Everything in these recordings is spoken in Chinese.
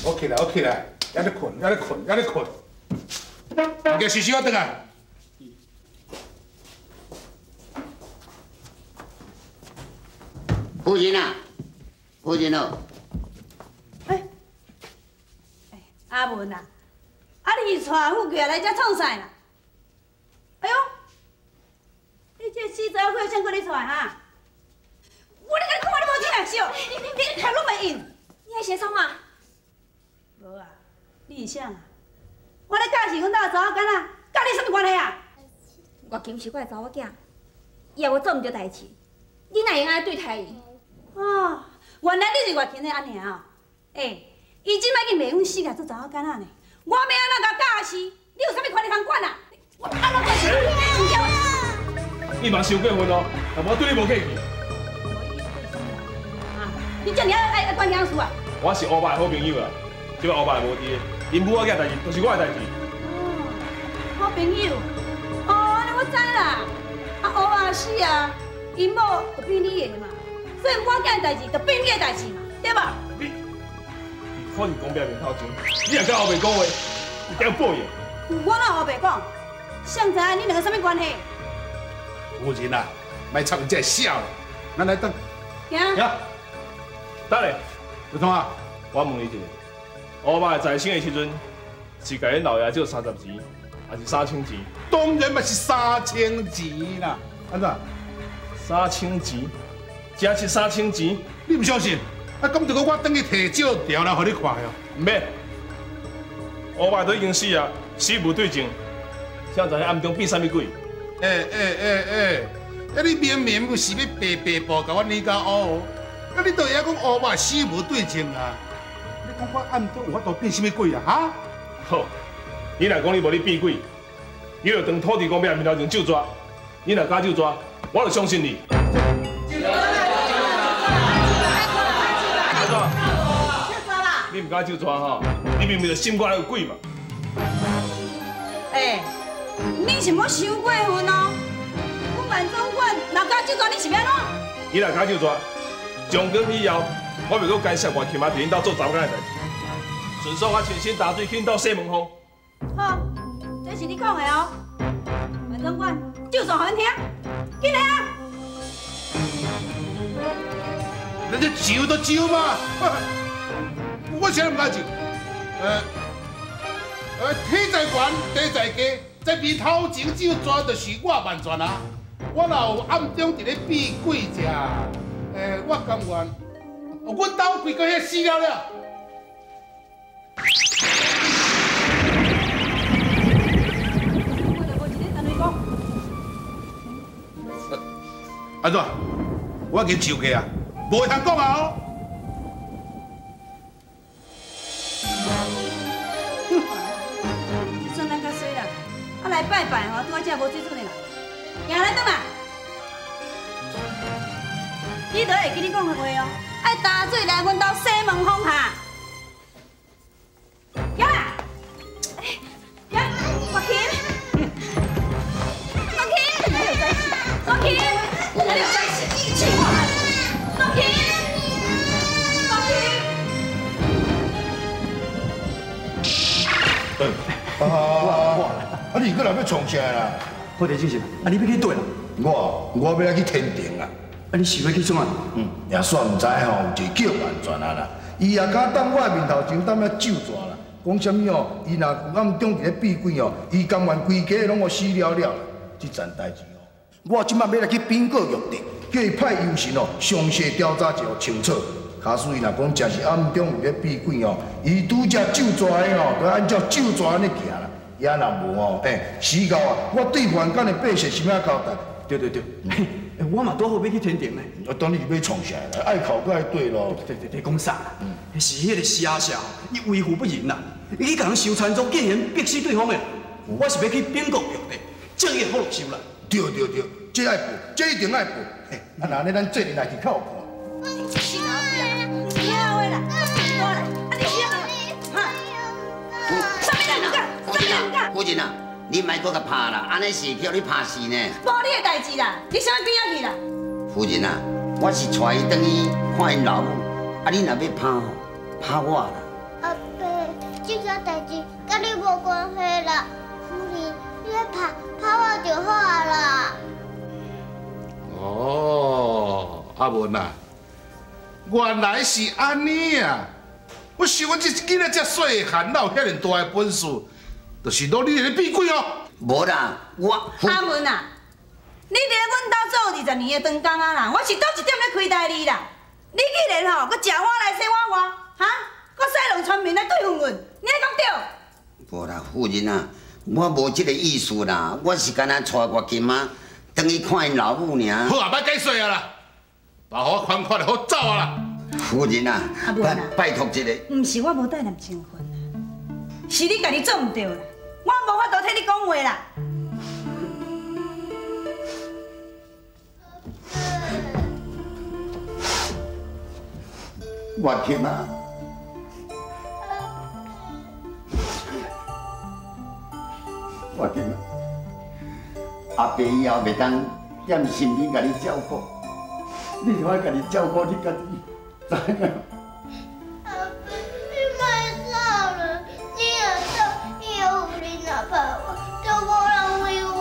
我起来，我起来，还咧困，还咧困，还咧困。大家洗洗我倒来。夫人啊，夫人哦。阿文啊，你带富贵来遮创啥啦？哎呦，你这死查某谁过你带哈？我咧甲你讲，你无听啊？笑，你头拢袂应。你爱写创啊？无啊，你是啥？我咧教是阮家查某囡仔，甲你什么关系啊？月琴是我的查某囝，伊也无做毋对代志，你哪会安尼对待伊？哦，原来你是月琴的安尼啊？伊即摆已经袂阮死来做查某囡仔呢，我要安怎甲教死？你有啥物权利通管啊？我安怎管是？你嘛伤过分咯，但我对你无客气。你遮尔爱管遐事啊？我是乌爸的好朋友啦，即摆乌爸无伫，因母仔囝代志都是我的代志。好朋友，安尼我知啦。乌爸死啊，因某就变你的嘛，所以我囝的代志就变你的代志嘛，对吧？你看你讲表面头前，你若甲后爸讲话，一定报应。我哪有白讲？想知影你两个什么关系？夫人啊，莫插你这笑，咱来等。行。等下，有通啊？我问你一下，乌爸在生的时阵，是甲恁老爷借30钱，还是3000钱？当然嘛是3000钱啦。安怎？3000钱，真是3000钱？你唔相信？啊，咁就我等去摕照条来，互你看哟。唔免，乌爸都已经死啊，死无对证，谁知影暗中变啥物鬼？你明明就是要白报甲我你家乌，啊你倒会讲乌爸死无对证啊？你讲我暗中有法度变啥物鬼啊？哈？好，你若讲你无咧变鬼，你就当土地公庙面头前就抓，你若敢就抓，我就相信你。你唔敢就抓哈？你明明就心肝有鬼嘛！你是要伤过分哦！我万总管若敢就抓，你是要安怎？你若敢就抓，从今以后，我袂阁干涉我琴仔伫恁兜做查某囝的代志，顺爽我亲身打水去恁兜洗门风。好，这是你讲的哦。万总管，就算互阮听，紧来啊！人家救都救嘛！我谁唔敢救？天在悬，地在低，在面头前就抓就是我万全啊！我若有暗中伫咧避鬼者，我甘愿，阮兜规个遐死了了。安怎？我已经受过啊，无会通讲啊哦。算咱较衰啦，来拜拜吼，拄仔只无水准的啦，行来转来。你都会记你讲的话哦，爱打水来阮兜西门风下。行啦，行，国琴，国琴，哪有在一起？国琴，哪有在一起？去我，国琴，国琴。你过来要创啥啦？好地先生，你要去倒啦？我要来去天庭啦。你是要去创啊？也算唔知吼，有一个叫万全啊啦。伊也敢当我面头前当遐咒抓啦，讲什么哦？伊若有暗中伫咧避鬼哦，伊甘愿规家拢我死了了啦。这件代志哦，我即摆要来去禀告玉帝，叫伊派幽神哦，详细调查一下清楚。假使伊若讲真是暗中有咧避鬼哦，伊拄则咒抓的哦，就按照咒抓安尼行啦。也若无哦，死到啊！我对凡间的百姓是咩交代？对，我嘛拄好要去天庭呢。我当你是要创啥啦？爱考个爱对咯。对，讲啥？是迄个写社，伊为富不仁啦，伊去甲人收残赃，竟然逼死对方的。我是要去禀告玉帝，正义好落手啦。对，这爱报，这一定爱报。那安尼咱做人来去较有看。是哪位啦？你哪位啦？多啦？你是哪位？哈？什么人干？夫人啊，你莫搁甲拍啦，安尼是叫你拍死呢。无你的代志啦，你啥边仔去啦？夫人啊，我是带伊转去看因老母，啊，你若要拍我啦。阿伯，这件代志甲你无关系啦。夫人，你咧拍我就好啊啦。哦，阿文啊，原来是安尼啊！我想讲这囡仔遮细个汉，哪有遐尼大个本事，就是努力咧变鬼哦。无啦，阿文啊，你伫阮兜做20年的长工啊啦，我是倒一点咧亏待你啦。你既然吼，搁食我来洗我话，哈，搁使两村民来对付阮，你爱讲对？无啦，夫人啊，我无这个意思啦，我是干那带我金妈转去看因老母尔。好啊，别解释啊啦，把我款款就好走啊啦。夫人啊，拜托一个。毋是我无带念情分啦，是你家己做毋对啦，我无法度替你讲话啦。我金妈，我金妈，阿伯以后袂当踮身边甲你照顾，你就爱家己照顾你家己，知影？阿伯，你莫走了，你若走，以后夫人若拍我，就无人为我。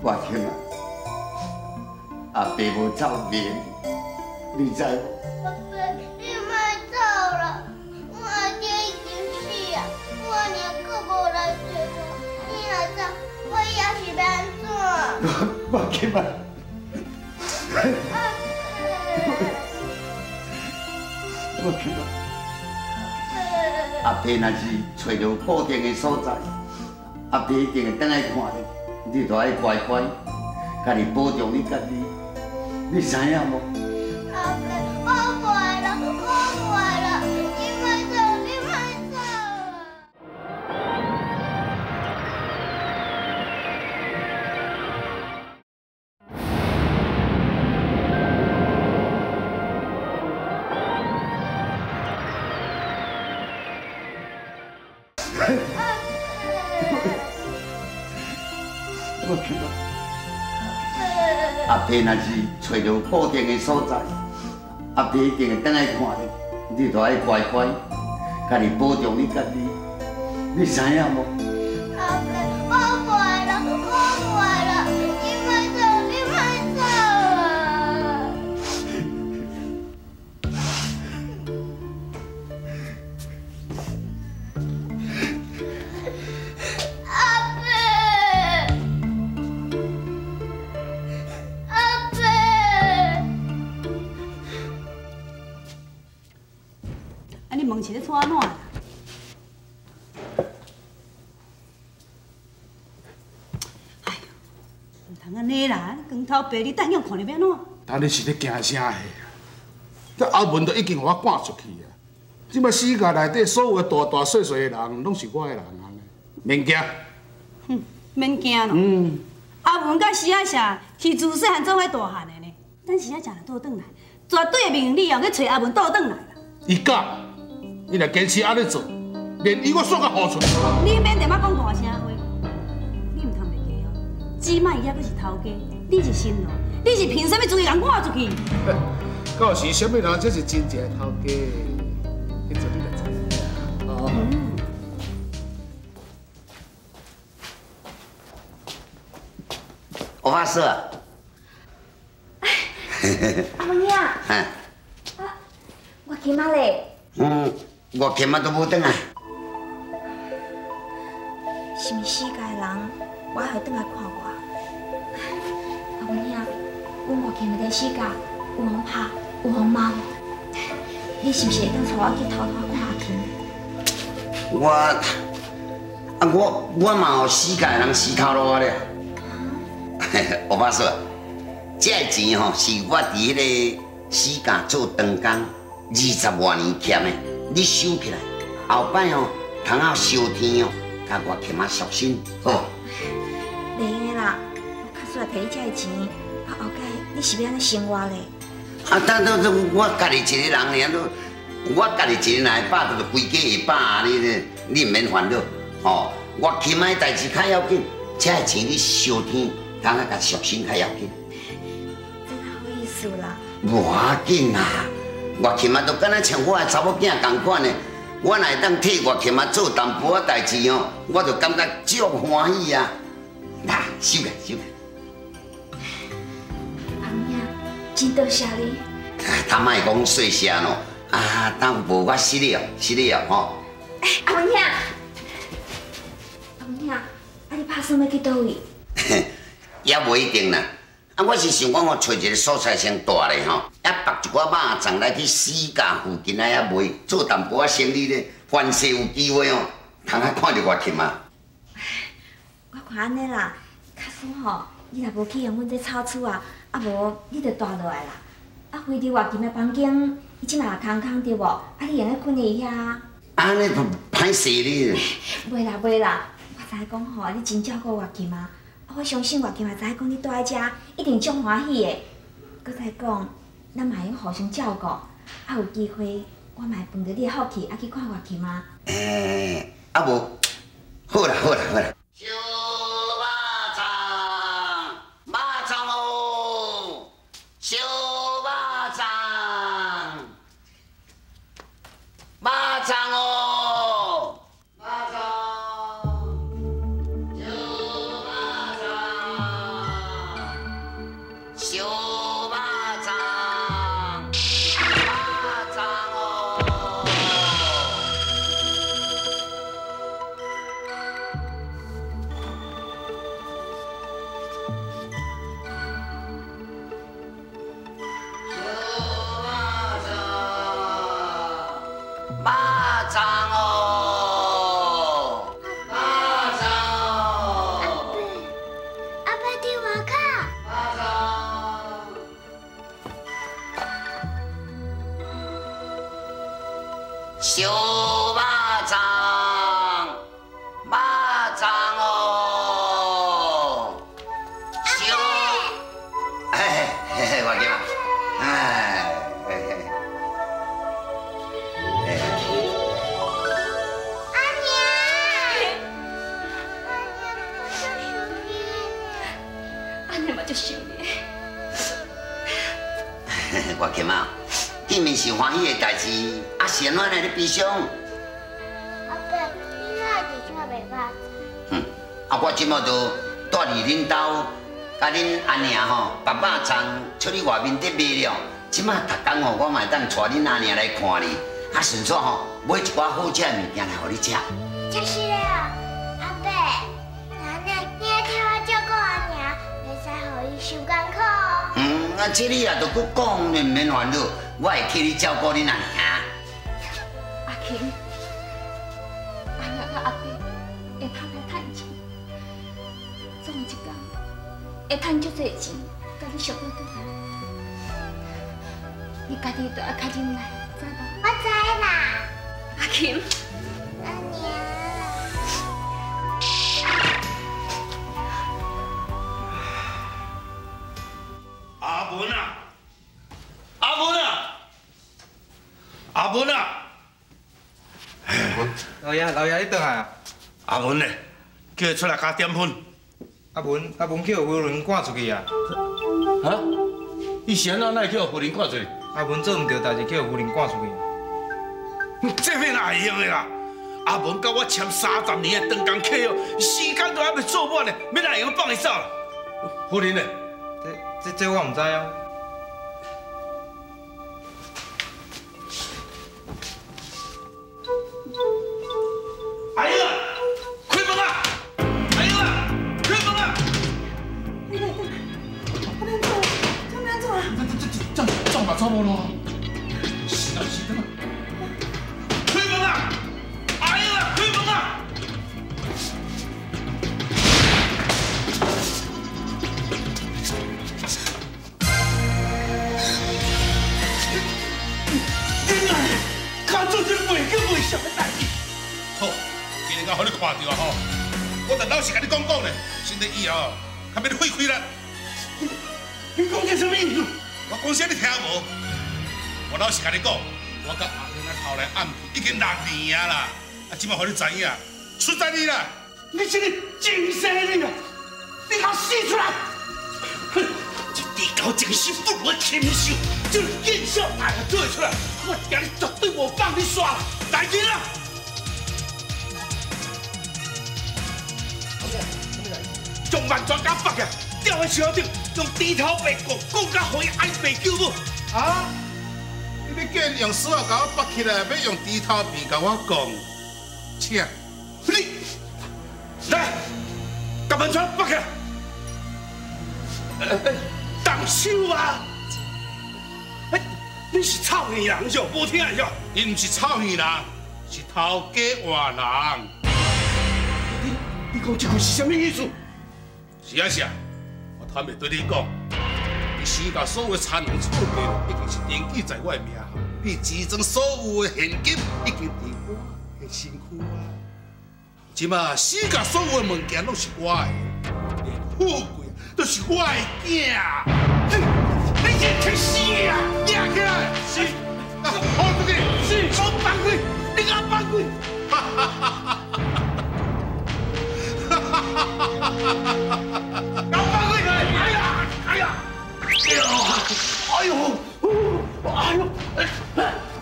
我金妈，阿伯无走面，你知无？阿伯，你莫走了，我阿爹已经死啊，我娘阁无来找我，你若走，我以后是要安怎？我金妈。我去吧。阿伯若是找到固定的所在，阿伯一定会倒来看你。你就爱乖乖，家己保重你家己，你知影无？阿伯，我不爱了，我不爱了，你莫走，你莫走啊！我去吧。阿伯若是找到固定的所在，阿伯一定会倒来看你。你就爱乖乖，家己保重你家己，你知影无？阿伯，我不爱了，我不爱了，你莫走，你莫走啊！阿伯，阿伯。啊，你问是咧创安怎啦？哎呦，唔通安尼啦！光头白，你等样看你要安怎？但你是咧惊啥的？这阿文都已经互我赶出去啊！即摆世界内底所有的大大小小的人，拢是我的人安尼，免惊。哼，免惊咯。阿文甲徐阿霞是自细汉做伙大汉的呢。等徐阿霞若倒转来，绝对会命令你后去找阿文倒转来啦。伊敢，伊若坚持安尼做，连伊我煞甲付出。你免踮仔讲大声话，你唔通袂记哦。只摆伊还阁是头家，你是新郎，你是凭什么自己人赶出去？到时什么人才是真正的头家？迄阵你就知影哦。我发誓。阿文兄，嗯。我今仔咧，我今仔都无转来。是毋是世界的人，我还倒来看我？阿文兄，阮外徛的世界有风拍，有风猫，你是毋是会当带我去偷偷看下去？我嘛有世界人死头路了。我发誓，这个钱吼是我伫迄个世界做长工20多年欠的，你收起来，后摆哦，通好收天哦，甲我欠仔小心哦。袂用的啦，我较需要摕你这个钱，后摆你是要安尼生活咧？啊，我家己一个人尔，我家己一个人会饱，就规家会饱，你唔免烦恼哦。我欠仔代志较要紧，这个钱你收天，通啊甲小心较要紧。事啦。无要紧啦，月琴啊，都敢若像我的查某囝同款的，我若会当替月琴啊做淡薄仔代志哦，我就感觉足欢喜啊！来，收起，收起。阿母兄，真多谢你。他莫讲细谢咯，啊，当无我失礼哦，失礼哦吼。阿文兄，阿文兄，啊你打算要去倒位？也无一定啦。啊，我是想讲吼，找一个所在先住咧吼，也绑一寡肉粽来去死家附近啊遐卖，做淡薄仔生意咧，凡事有机会哦，通啊看着月琴啊。我看安尼啦，假使吼，你若无去用阮这草厝啊，啊无你就住落来啦。啊，回头月琴的房间，伊即嘛空空对无？啊，你用咧困伫遐。安尼就歹势咧。袂啦袂啦，我知影讲吼，你真照顾月琴啊。我相信月琴也知影讲你住在遮，一定足欢喜的。搁再讲，咱嘛会互相照顾，啊有机会我嘛会碰到你的福气，啊去看月琴啊。啊无，好啦好啦好啦。小肉粽哦，小肉粽，肉粽哦，肉粽。小肉粽，肉粽哦。小肉粽，肉粽哦。小，嘿嘿嘿，我叫嘛，哎，嘿嘿，阿娘，安尼嘛足想你。我叫嘛。见面是欢喜的代志，啊是安怎来咧悲伤？阿伯，你哪会真袂捌？啊我即马就住伫恁兜，甲恁阿娘吼把肉粽出去外面伫卖了。即马逐工吼，我嘛会当带恁阿娘来看你，啊顺便吼买一寡好食的物件来互你食。就是了，阿伯，那呢，你要替我照顾阿娘，袂使互伊受艰苦。啊这你也着搁讲，你毋免烦恼。我会替你照顾恁阿娘。阿琴，阿娘甲阿伯会通来趁钱，总有一天会趁足侪钱，甲你相倒倒来。你家己着爱较忍耐，知无？我知啦，阿琴。阿娘。阿文啊！阿文啊！阿文啊！老爷，你倒来啊？阿文呢？叫伊出来加点粉。阿文叫夫人赶出去啊！啊？伊是安怎哪会叫夫人赶出去？阿文做唔对代志，叫夫人赶出去。这面哪会用的啦？阿文甲我签30年的长工契哦，时间都还未做满呢，要哪会用放伊走啦？夫人呢？这我唔知啊。阿英啊，开门啊！阿英啊，开门啊！这嘛差不多。是啊，开门啊！阿英啊，开门啊！看做这袂叫袂上的代志。好，今日我互你看到啊吼，我着老实甲你讲呢，现在以后较免你费开啦。你讲这什么意思？我讲啥你听无？我老实甲你讲，我甲阿英啊后来暗已经6年啊啦，啊，即摆互你知影，出在你啦！你这个精神人啊，你给我死出来！哼，一地狗头一个死不如的禽兽，这个见笑哎呀做出来，我今日绝对无放你耍啦！来人啊！将万全甲绑起来，吊喺车顶，用猪头白骨讲甲互伊爱白救母。啊！你要叫用丝仔甲我绑起来，要用猪头皮甲我讲，请你来，甲万全绑起来。动手啊！你是臭耳人哟，无听哟！伊毋是臭耳人，是头家换人。你讲这句是啥物意思？是啊是啊，我坦白对你讲，你时甲所有的田农厝价已经是登记在我的名下，你之前所有的现金已经伫我的身躯啊。即马世甲所有的物件拢是我的，连富贵都是我的囝。你真去死啊！赢起来！是，好出去！是，我放开，你给我放开！哈哈哈哈哈哈！搞放开！哎呀！哎呀！哎呦！哎呦！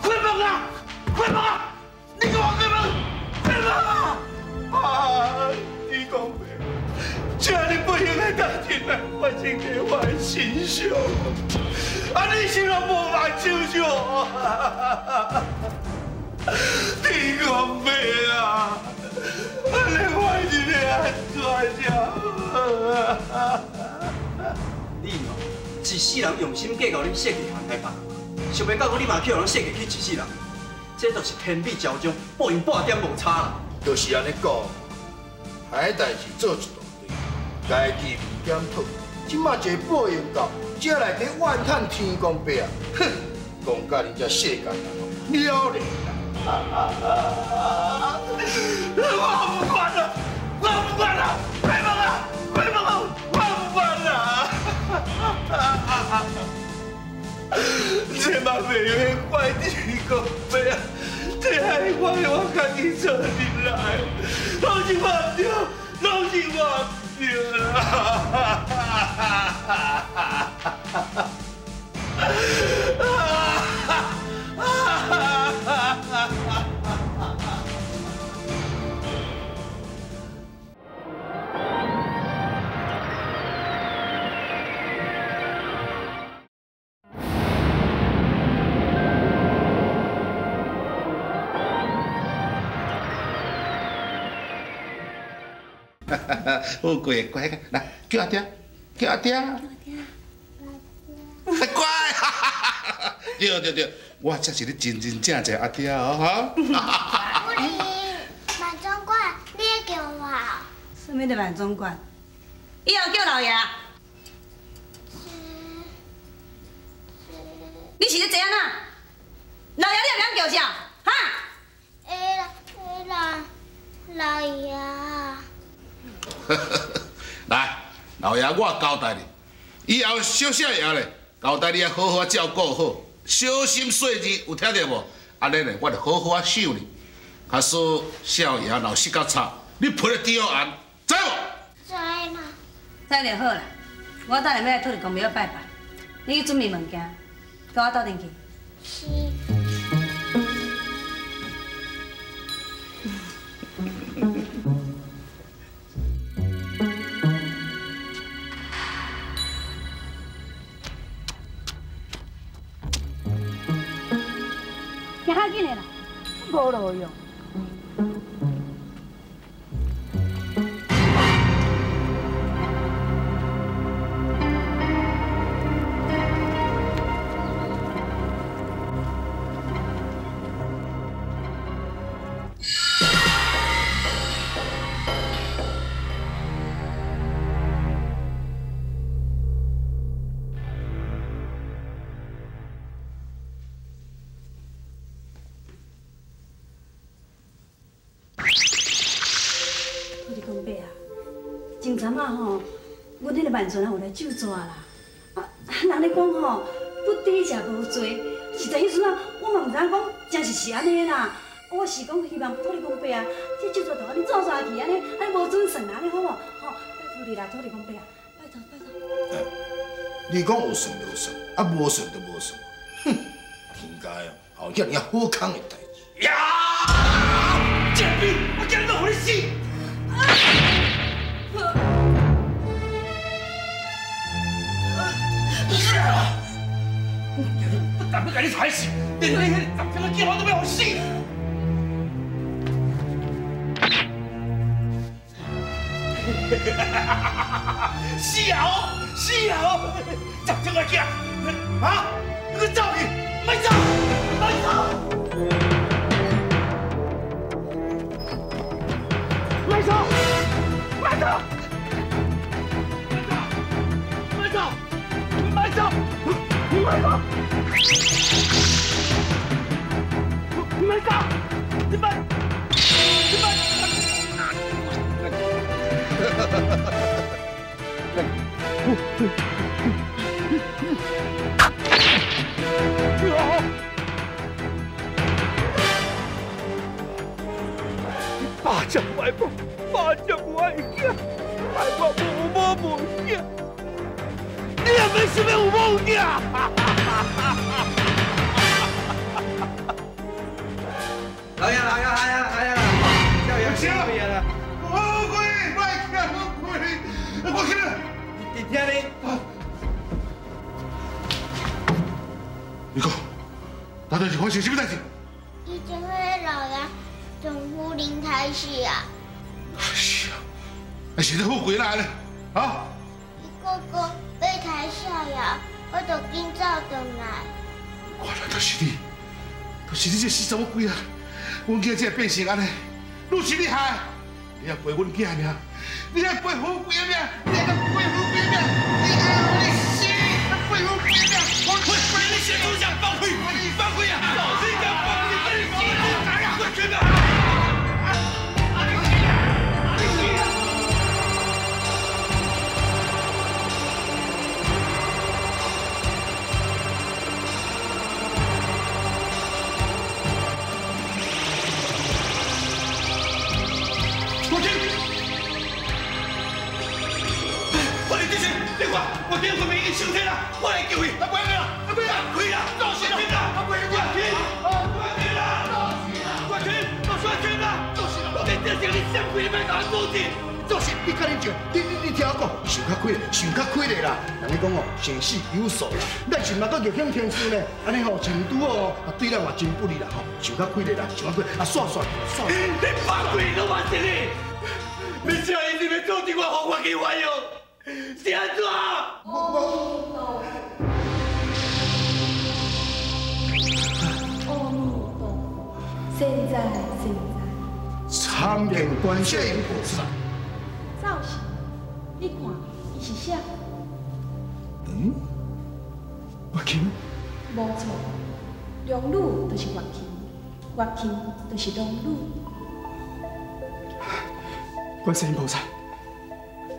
快放啊！快放啊！你给我快放！快放啊！啊！你讲咩？这你不应该当进来发生在我的身上，啊！你是若无目睭上啊！你讲咩啊？你我一个安怎呀？你哦，一世人用心计较你设计行太棒，想袂到我你嘛叫人设计去一世人，这就是天理昭彰，报应半点无差啦。就是安尼讲，歹代志做一大堆，该记不检讨。即马一个报应到，这内底怨叹天公伯啊！哼，讲甲你这世间人了然啦！我不管了，我不管了，快放啊！快放啊！我不管了！这嘛袂用怪天公伯啊！这害我家己做入来，拢是我对，拢是我对好乖乖，来叫阿爹，叫阿爹，乖，对，我才是你真正正阿爹哦哈。夫人，万总管，你也叫我？什么叫万总管？以后叫老爷。你是咧坐安那？老爷你也免叫啥？哈？老爷。来，老爷，我交代你，以后小少爷咧，交代你要好好照顾好，小心细致，有听到无？安尼咧，我就好好守你。假使少爷闹死较差，你赔了丢案，知无？知啦。知就好啦，我等下要来土地公庙拜拜，你去准备物件，跟我斗阵去。是。行较紧的啦，无路用。前阵啊吼，阮迄个万全有来救抓啦。人咧讲吼，不低食无罪，实在迄阵啊，我嘛毋知影讲真是安尼啦。我是讲希望土地公伯啊，这救抓就安尼做下去，安尼无准算安尼好无？吼，拜托你啦，土地公伯啊，拜托。你讲有算就有算，啊无算就无算。哼，天该哦，后遐尔好康的代志。呀！贱婢，我今日都互你死！是啊，我不但不甲你踩死，连你迄10天的计划都要互死！死啊！死啊！10天的囝，啊！你去走去，莫走，莫走！莫走！莫走！莫走！莫走！莫走！莫走！你们，你们！巴掌歪步，巴掌歪囝，害我有某无囝，你也免想要有某囝。老爷，叫爷请回来了。我跪，卖钱，我跪，我去。你听你。你讲，到底是发生什么代志？以前迄个老爷从夫人开始啊。是啊，现在好几来了，啊？伊哥哥要抬下呀，我就紧走回来。原来就是你，就是你这死查某鬼啊！阮囝才变成安尼，愈是你害，你还陪阮囝的命，你还陪好鬼的命，你还陪好鬼的命，你爱你死，陪好鬼的命，我陪你先出下放屁，放屁啊！你敢放屁，你死不来啊！我去哪？我今日已经伤体啦，我来救伊。阿妹啊，阿妹啊，开啦，做事啦，阿妹啊，开啦，我去，我说去啦，我一定是你闪开，你别甲我阻止。做事你甲恁讲，你听我讲，想较开，想较开咧啦。人哋讲哦，生死有数啦，咱是嘛个逆向天书呢？安尼吼，成都哦，对咱嘛真不利啦吼。想较开咧啦，想较开，啊算。你放开都完事你，你这一定要阻止我，让我去玩哟。是安怎？阿弥陀，现在，参见观世音菩萨。造型，你看，伊是啥？月琴？无错，龙女就是月琴，月琴就是龙女。观世音菩萨，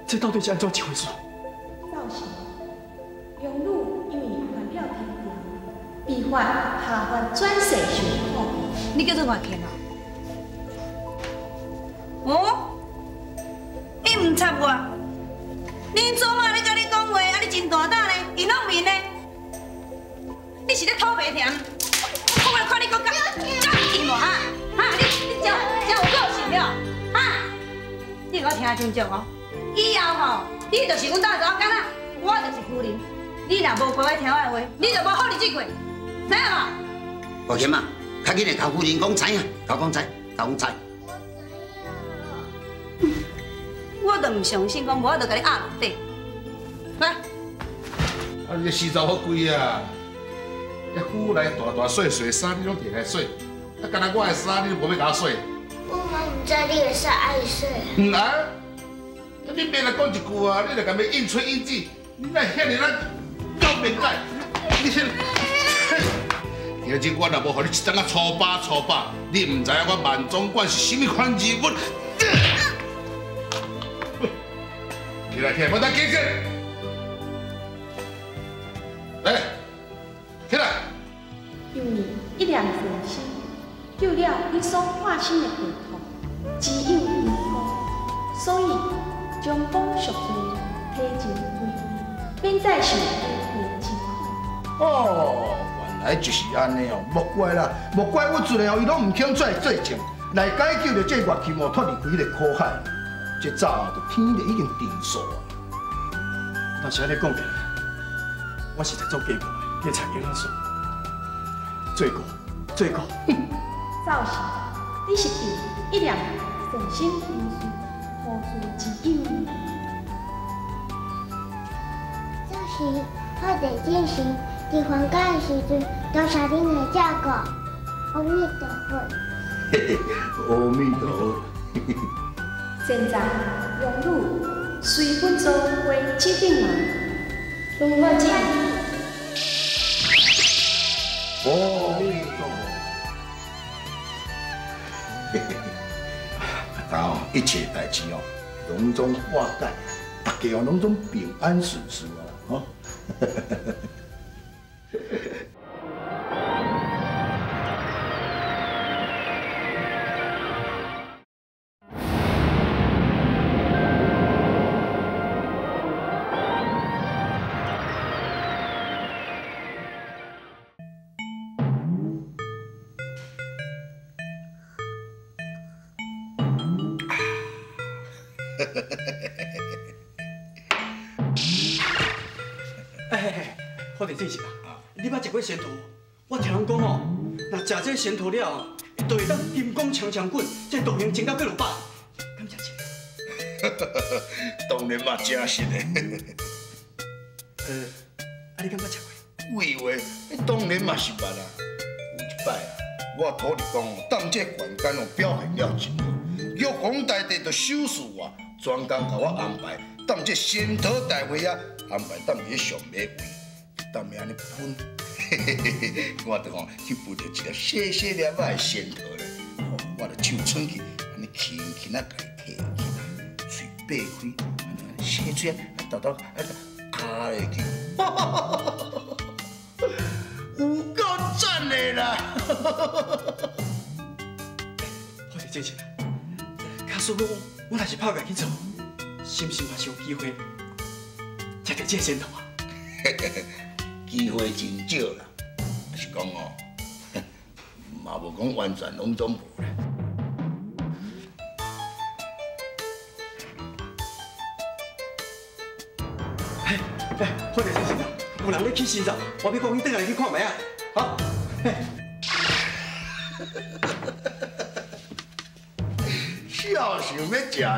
这到底是安怎一回事？造型，龙女因为犯了天条，被罚下凡转世受苦。你叫做月琴啊？哦？你唔插我？恁祖妈咧甲你讲话，啊你真大胆咧，伊拢面咧，你是咧土白甜？我为了看你讲假气无哈？你真有个性了哈？你给我听清楚哦，以后吼，你就是阮家查某囡仔，我就是夫人。你若无乖乖听我的话，你就无好日子过，知影无？月琴啊，较紧来甲夫人讲知影，甲讲知。我都唔相信，讲无我就甲你压落底。来，啊，你这死查某鬼啊！一副来大洗洗衫，你拢摕来洗，啊，干那我的衫你都无要甲我洗。我嘛唔知你会使爱洗。唔来，你别来讲一句啊，你来甲要应吹应记，你来遐尔咱搞面改，你先。今日我若无互你一张啊粗巴，你唔知影我万总管是甚物款人物。起来，莫当假设。来，起来。因为一两诚心，救了你所化身的病痛，只有因果，所以将宝赎罪，体尽归位，免再受苦。哦，原来就是安尼哦，莫怪啦，莫怪我出来后，伊拢唔肯出来做证，来解救着这乐器莫脱离开迄个苦海。这早就天就已经定数啊。但是安尼讲起来，我实在做计谋的，迄蔡英仔说，罪过，造型，你是第一两诚心因素，何处之有？这是我伫进行伫还价的时阵，多谢恁来照顾。阿弥陀佛。嘿嘿，阿弥陀佛。现在用汝随分做为指定人，用我这。阿弥陀佛。嘿嘿，然后一切代志哦，拢总化解，大家哦拢总平安顺遂啊，吼。好地正是啦，你捌食过仙桃？我听人讲哦，若食这仙桃了，就会当金光强强滚，这道行增到几落百。敢食真？当然嘛，真实的。你敢捌食过？喂喂，当然嘛是捌啦。有一摆啊，我土地公哦，当这悬竿哦表现了真好，玉皇大帝就手术我，专工甲我安排当这仙桃大会啊，安排当伫上马位。当面安尼喷，我就吼去分着一粒细细粒仔的仙桃咧，我就手伸去，安尼轻轻啊甲伊摕起来，嘴掰开，安尼细水啊，豆豆啊卡落去，有够赞的啦！好地正是啦，卡叔母，我若是拍家去做，是不是嘛是有机会食到这仙桃啊？机会真少啦，就是讲哦，嘛无讲完全拢总无啦。好地正是啦，有人咧去洗澡，我要赶紧转来去看卖啊！好。笑想要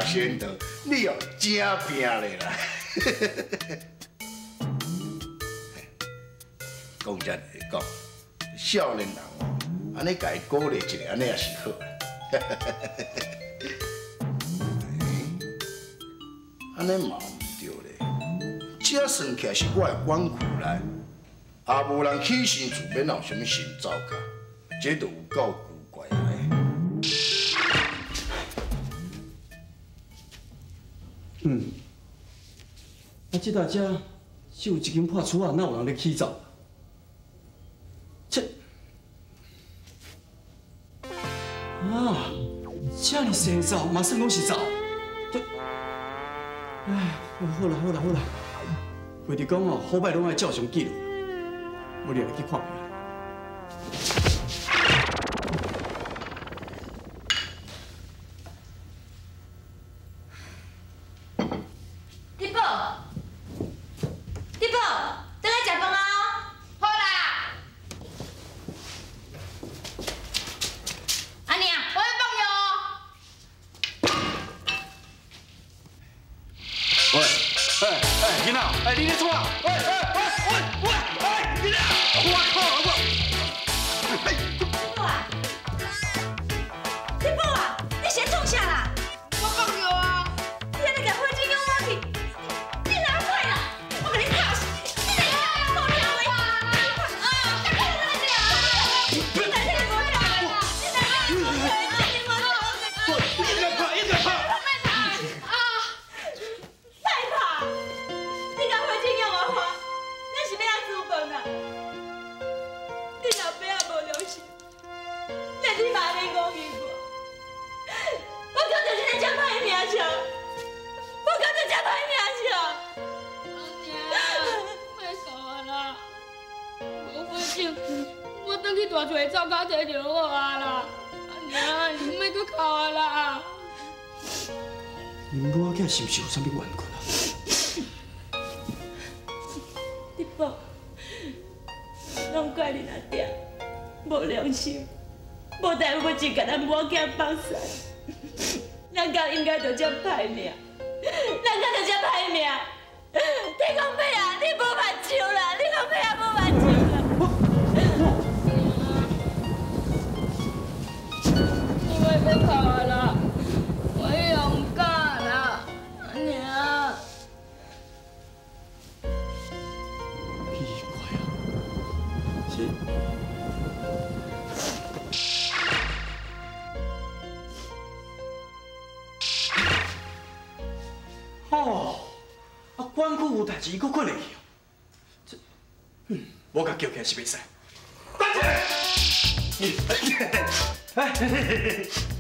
食仙桃，你哦真拼咧啦！讲真来讲，少年人哦，安尼家鼓励一下，安尼也是好。安尼嘛唔对咧，这算起来是我的管区内，也无人起身厝边有啥物新走卡，这就有够古怪啊！这大只只有一间破厝啊，哪有人咧起走？这啊，这么生走，嘛算拢是走。这，哎，好啦，话伫讲哦，好歹拢爱照常记录，我俩来去看看。你咧创啊？喂！你咧！我靠！天宝啊，你先创啥啦？我放药啊！你那个火箭用我去，你哪坏了？我给你打死！你哪样够条喂？啊！赶快来这里！你哪天够条喂？你哪样够条喂？一点怕，一点怕！害怕！你敢火箭用我花？去大厝走到摕就好啊啦。娘，你莫搁哭啊啦。你母仔囝是毋是有啥物冤屈啊？你宝，拢怪你阿爹无良心，无代无志，甲咱母仔放散。咱家应该就这歹命，咱家就这歹命。你讲咩啊？你无目睭啦！你讲咩啊？无目睭啦！你莫搁哭啊啦，我勇敢啦，娘。奇怪啊，是。哦，啊，管区有代志，伊搁困入去哦。这，我甲叫起来是袂使。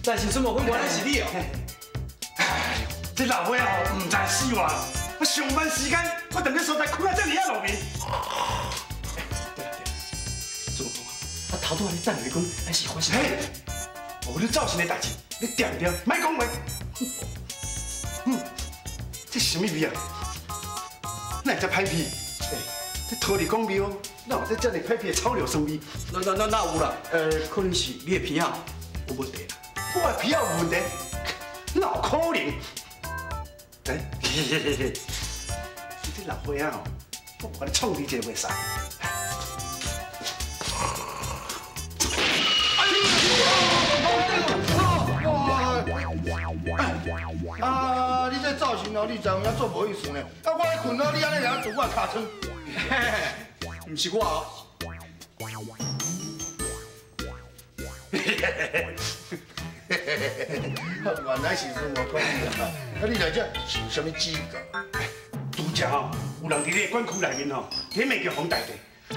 但是孙悟空原来是你哦。哎呦，这老伙仔哦，唔知死活，我上班时间我踮咧所在开啊遮尔啊路面。对啦，孙悟空啊，啊头拄仔你等下讲，还是发生？嘿，无你造成的代志，你掂唔掂？莫讲话。这是什么味啊？哪会遮歹味？这土里讲味哦，哪有这尔歹味的草料酸味？那有啦，可能是你的鼻啊有问题啦。我的鼻有问题？哪有可能？你这老伙仔哦，我把你创你一个袂使。啊！你这造型哦，你知影做无意思呢？啊，我咧困哦，你安尼俩做我尻川。唔是我哦。原来是孙悟空啊！啊，你来这是有啥物资格？拄则哦，有人伫你管区内面哦，伫骂叫皇大帝，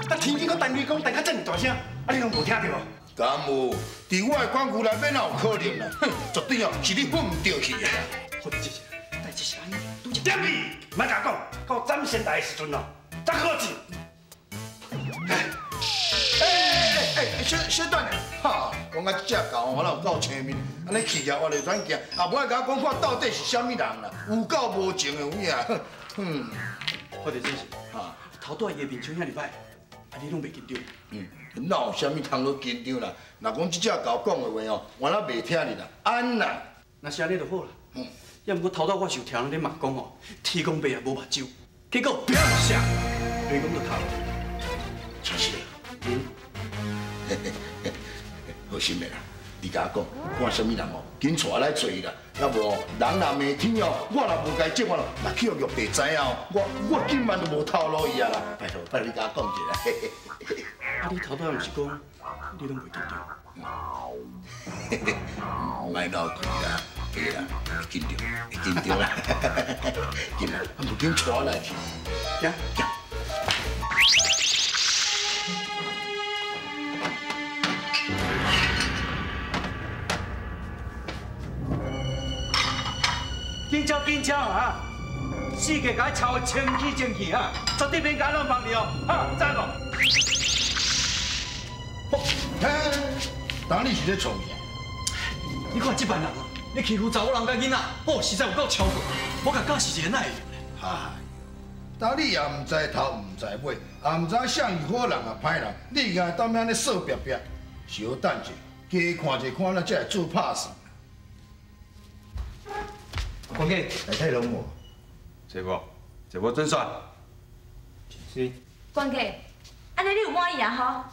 啊，天天搁等你讲，等甲这么大声，啊，你拢无听到哦？敢有？伫我的管区内面哪有可能啦？哼，绝对哦是你混唔对去的啦。好的，姐姐，代志是安尼，拄则。点你，莫甲我讲，到斩仙台的时阵哦，才好治。小段哈，讲啊，这只狗我哪有够青面，安尼气啊，我就转行，也无爱甲我讲看到底是啥物人啦，有够无情的有影。好的，姐姐，哈，头拄仔伊的面相遐尼歹，啊你拢袂紧张？哪有啥物通落紧张啦？若讲这只狗讲的话哦，我哪袂听你啦，安啦。那是安尼就好啦。要毋过头拄我是有听人咧骂讲哦，天公伯也无目睭，结果不要下，雷公就头。真是。好心的啦，你甲我讲，看什么人哦，紧带来找伊啦。要无人若骂天哦，我若无该接我咯，若去互玉帝知影哦，我今晚就无透露伊啊啦。拜托，拜托你甲我讲一下。啊，你头拄毋是讲你拢袂紧张？莫闹气啦，对啦，会紧张，会紧张啦。紧啦，不紧带来去。行行。紧招啊！世界甲抄的清气正气啊，绝对免甲咱放你哦，哈，知无？当你是咧创啥？你看这班人啊，你欺负查某人甲囡仔，哦，实在有够超过。我甲教是一个哪会用咧？嗨，当你也唔知头唔知尾，也唔知啥是好人啊歹人，你硬当安尼说白白，小等者，加看一看，咱才会做拍算。关键来睇拢无？这无准算。是。关家，安尼你有满意啊？吼？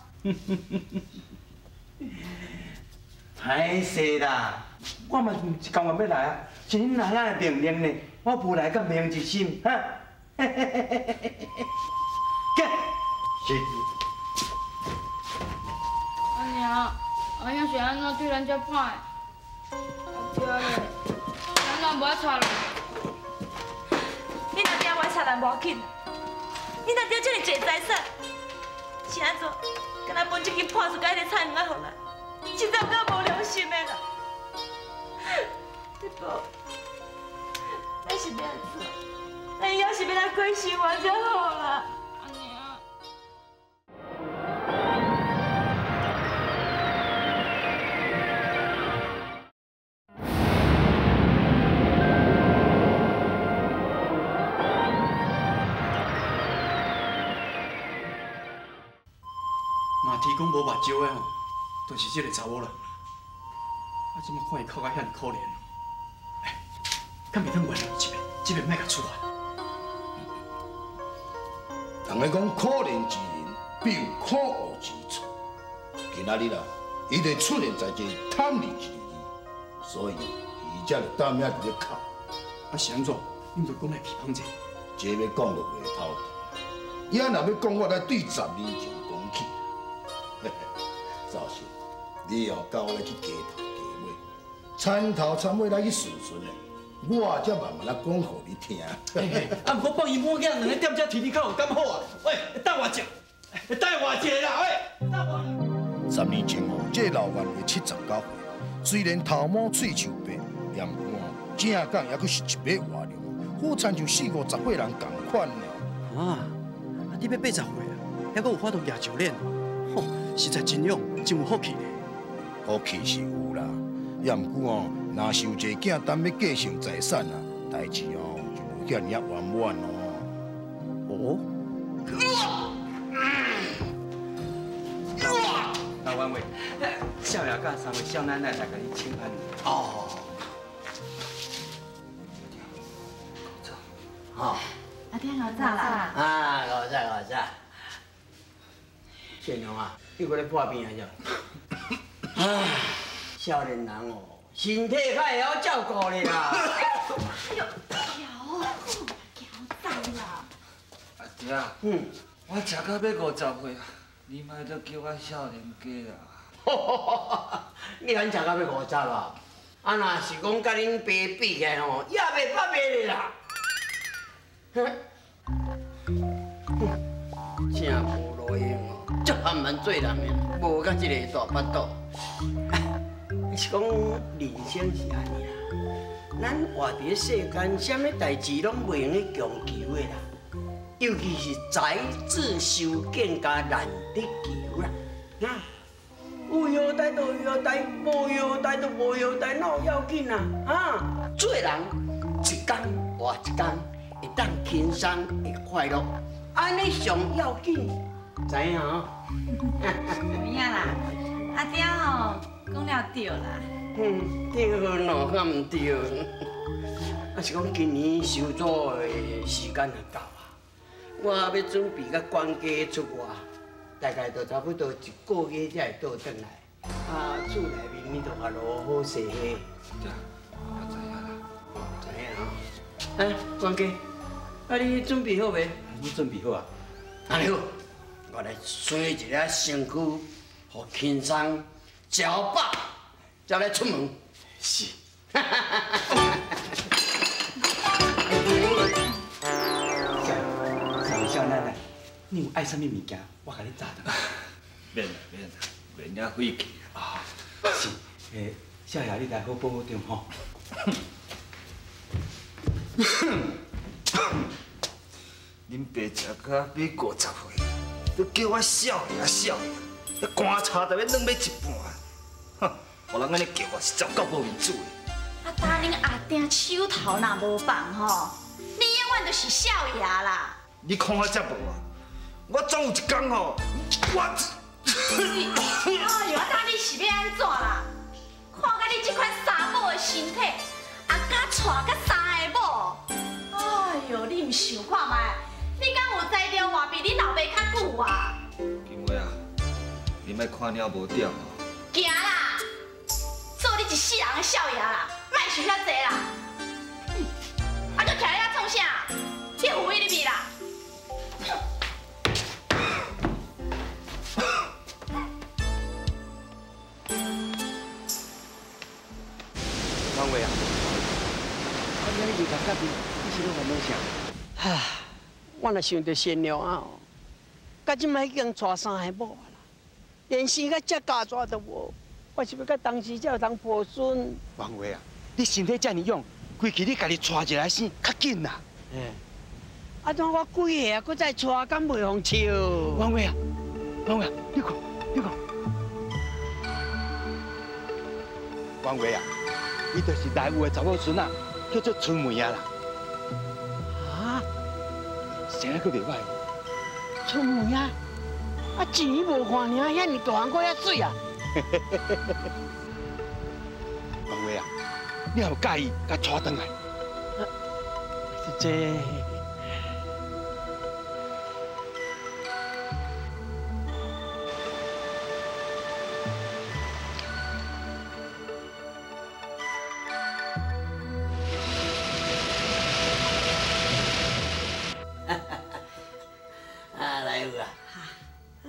歹势啦，我嘛唔是甘愿要来啊，是恁奶奶的命令呢，我无来甲明一心，哈。是。阿娘，阿娘是安怎对咱遮歹？阿爹嘞，咱若无爱吵人。你若惊我吵人无要紧，你若得这么济财产，是安怎？敢若分这支破厝甲迄个菜园仔互咱，实在有够无良心的啦！你宝，咱是要安怎？咱以后是要来过生活才好啦。阿娘。天公无目睭的吼，就是这个查某人。啊，即马看伊哭甲遐尼可怜，哎，敢袂当原谅这边莫甲处罚。人咧讲可怜之人必有可恶之处，今仔日啊，伊就出现在这贪利之地，所以伊才会担命伫咧哭。啊是安怎？你著讲来批判者。这要讲落话头头，伊若要讲我来对10年前讲起，嘿嘿，赵兄，你后交我来去街头街尾，参头参尾来去顺顺的，我才慢慢来讲互你听。啊，不过放伊母囝两个踮遮天较有敢好啊？喂，等我一下，等我一下啦，喂，等我。10年前哦，这老员的79岁，虽然头毛喙鬚白，但不过正讲还阁是一把活龙。好亲像40-50岁人同款呢。啊，你要80岁啊，还阁有法度举石链，吼，实在真勇，真有福气呢。福气是有啦，也毋过哦，若是有一个囝等要继承财产啊，代志哦就无遐尔圆满哦。大万伟，少爷甲3位少奶奶来甲你请安。哦。哦，阿爹老早啦。啊，老早。建良啊，你过来破病啊？唉，少年人哦，身体较会晓照顾你啦。哎呦，乔在啦。阿爹，我食到要50岁啊，你莫再叫我少年家啊。你敢食到要50啊？啊，若是讲甲恁爸比起来吼，也袂捌袂哩啦。真无路用哦，足含慢做人的，无甲这个大巴肚。是讲人生是安尼啦，咱活伫世间，啥物代志拢袂用去强求的啦，尤其是才智修见加难得求啦。啊，有腰带就有腰带，无腰带就无腰带，哪有要紧啊？啊，做人一天活一天。会当轻松会快乐，安尼上要紧，知影吼？有影啦，阿爹吼讲了对啦。对喏，敢唔对？啊是讲今年收租的时间就到啊，我要准备甲管家出外，大概就差不多1个月才会倒转来。啊，厝内面你就好好洗洗。我知影啦。知影吼？哎，管家。啊！你准备好未？我准备好啊。安尼好，我来洗一下身躯，互轻松，食饱，才来出门。是。少奶奶，你有爱啥物物件，我甲你炸的。免了费气啊。是，少爷你来好保重吼。恁爸食到比50岁，都叫我少爷，那棺柴都要软要一半，哼！互人安尼叫我是糟糕无面子的。啊，打恁阿爹手头若无放吼，你永远就是少爷啦。你看我遮无啊？我总有一天吼，我……哎呦，打你是要安怎啦？看甲你这款三宝的身体，啊，敢娶甲3个某？哎呦，你唔想看卖？你敢有栽着活比恁老爸较久啊？金伟啊，你莫看了无点哦。行啦，做你一世人的少爷啦，莫想遐济啦。啊，佮徛咧遐创啥？去扶伊入去啦。王伟啊，我今日入到隔壁，你是咧烦恼啥？唉，我若想着善良啊，甲即摆已经娶3个某啦，连生个只家抓都无，我是要甲当时才有通抱孙。王伟啊，你身体遮尔勇，规气你家己娶一个来生较紧啦。啊，怎我几岁啊，搁再娶，敢袂互笑？王伟啊，你看，王伟啊，伊就是内有的查某孙啊，叫做春梅啊啦。啊？生得佫袂歹。春梅啊？啊，啊钱无还尔，遐尼大汉搁遐水啊！王威啊，你有介意甲带转来？这。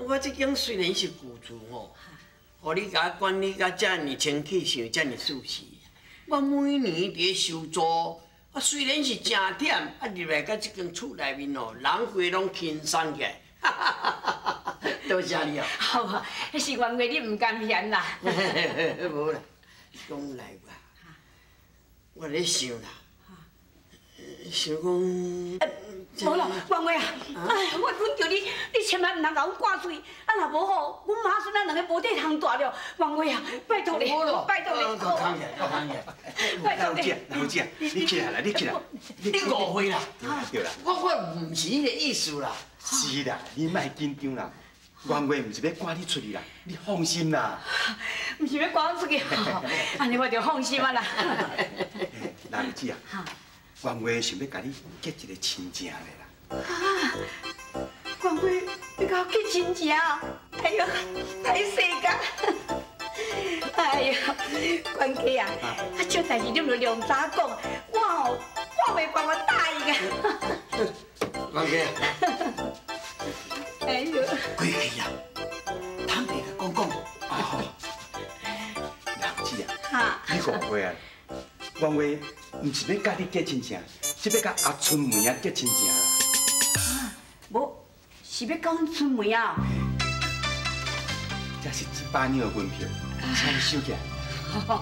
我这间虽然是旧厝吼，互你甲我管理甲遮尔清气，想遮尔舒适。我每年伫收租，虽然是真忝，入来甲这间厝内面哦，人规拢轻松起来。多谢你哦。好啊，迄是原话你唔甘嫌啦。无啦，讲来话，我咧想啦，想讲。 无啦，王伟啊，哎，阮叫你，你千万唔通甲阮挂水，啊若无吼，阮妈孙咱两个无地通住了。王伟啊，拜托你，拜托你。拜托你。老姐，你起来啦，你起来。你误会啦，对啦。我唔是迄个意思啦。是啦，你莫紧张啦。原话唔是要赶你出去啦，你放心啦。唔是要赶我出去，安尼我就放心啊啦。老姐啊。 原话想要甲你结一个亲情的啦。啊！原话你甲我结亲情啊？哎呦，太世界！哎呦，关家啊，这代志你著量早讲，我袂办法答应啊。关家，哎呦，过去啊，坦白甲讲讲。啊，老姐啊，哈，你误会啊。 原话唔是要甲你结亲情，是要甲阿春梅啊结亲情啦。啊，无是要甲阮春梅啊？这是100两的银票，请你收起来。啊，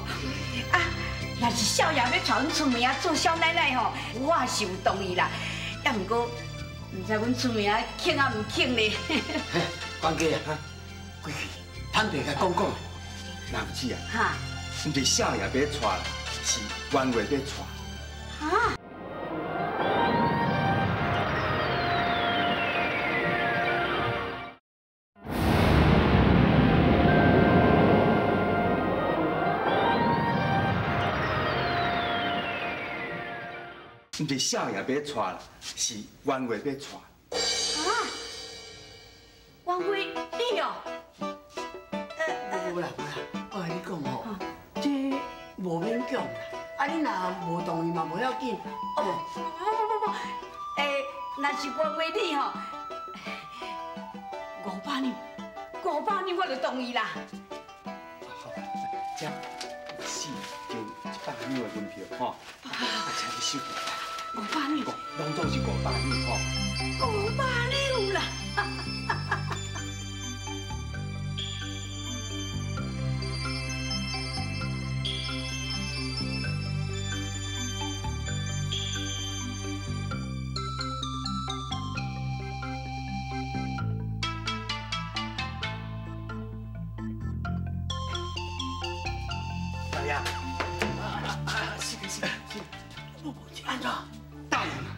若是少爷要带阮春梅啊做少奶奶吼，我也是有同意啦。也毋过，毋知阮春梅啊肯啊毋肯呢？关家啊，过去坦白甲讲讲。老姐啊，哈，唔是少爷要带啦。 是原话要带。啊！唔是少爷要带啦，是原话要带。啊！原话你哦？无啦无啦，我甲你讲吼，这。 无勉强啦，啊你若无同意嘛无要紧。哦，不，若是原话你吼，500两我就同意啦。好，这4就100两的银票吼，请你收起来。500两，拢总是500两吼。500两啦！是，安怎？答应啊！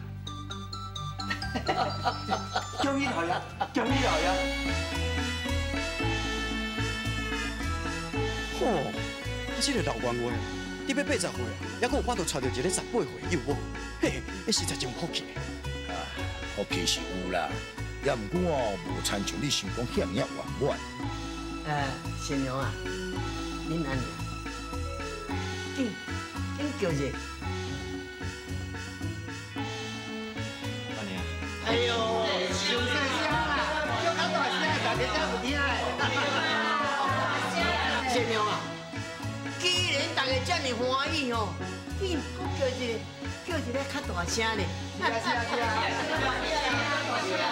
叫你老爷，叫你老爷。吼，这个老原话，你要80岁啊，还阁有法度娶到一个18岁有无？嘿，那实在真福气。啊，福气是有啦，也毋过哦，无亲像你想讲险恶圆满。新娘啊，恁安尼，紧叫者。 哎呦，上细声啦，叫较大声，大家才有听的。新娘啊，既然大家这么欢喜吼，紧叫一个较大声的。是啊。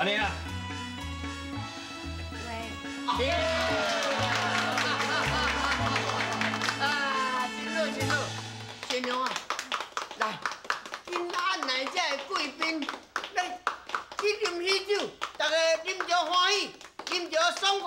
安尼啊。喂。啊，真好真好，新娘啊。 来，今晚来这的贵宾，来去啉喜酒，大家啉着欢喜，啉着爽快。